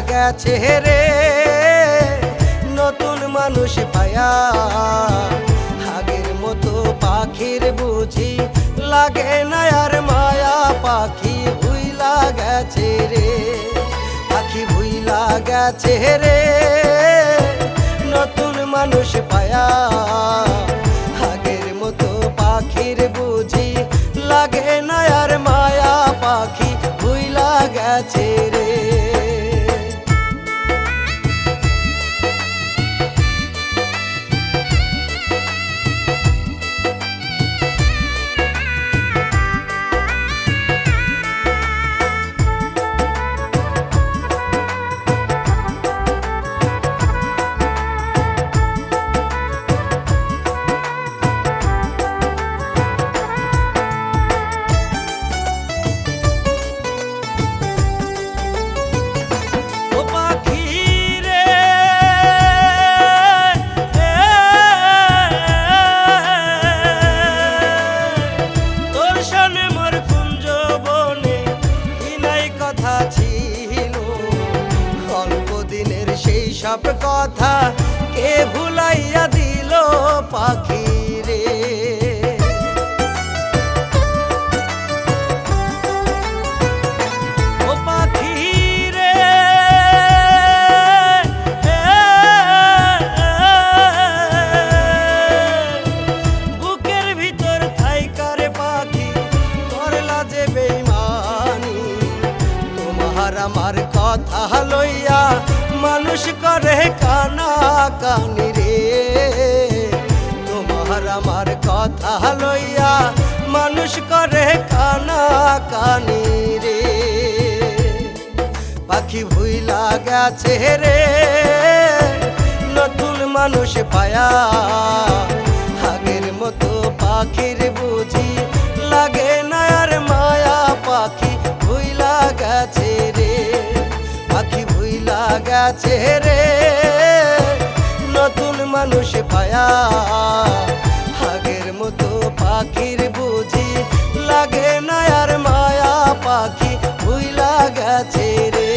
গেছে রে নতুন মানুষ পায়া। আগের মতো পাখির বুঝি লাগে না আর মায়া, পাখি ভুইলা গেছে রে, পাখি ভুইলা গেছে রে নতুন মানুষ পায়া। আগের মতো পাখির বুঝি লাগে না আর মায়া, পাখি ভুইলা গেছে রে। সব কথা কে ভুলাইয়া দিল পাখি রে। ও পাখি রে বুকের ভিতর থাইকারে পাখি করলা যে বেইমানি। তোমার আমার কথা লইয়া মানুষ করে কানা কানি রে। তোমার আমার কথা লইয়া মানুষ করে কানা কানি রে। পাখি ভুইলা গেছে রে নতুন মানুষ পায়া। আগের মতো পাখির বুঝি লাগে না আর মায়া, পাখি ভুইলা গেছে রে, পাখি ভুইলা গেছে রে নতুন মানুষ পায়া। আগের মতো পাখির বুঝি লাগে না আর মায়া, পাখি ভুইলা গেছে রে।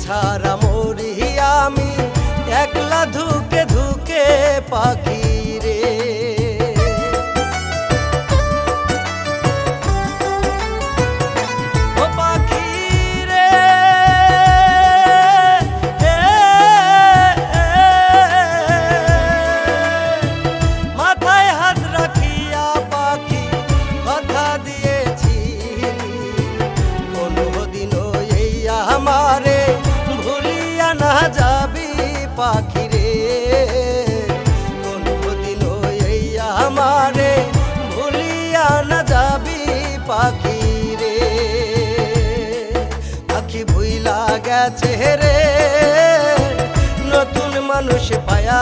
ছাড়া মরি আমি একলা ধুকে ধুকে পাখি রে। ও পাখি রে মাথায় হাত রাখিয়া পাখি কথা দিয়েছি কোনদিনও এই আমারে না যাবি পাখি রে। কোনদিনও এই আমারে ভুলিয়া না যাবি পাখি রে। পাখি ভুইলা গেছে রে নতুন মানুষ পায়া।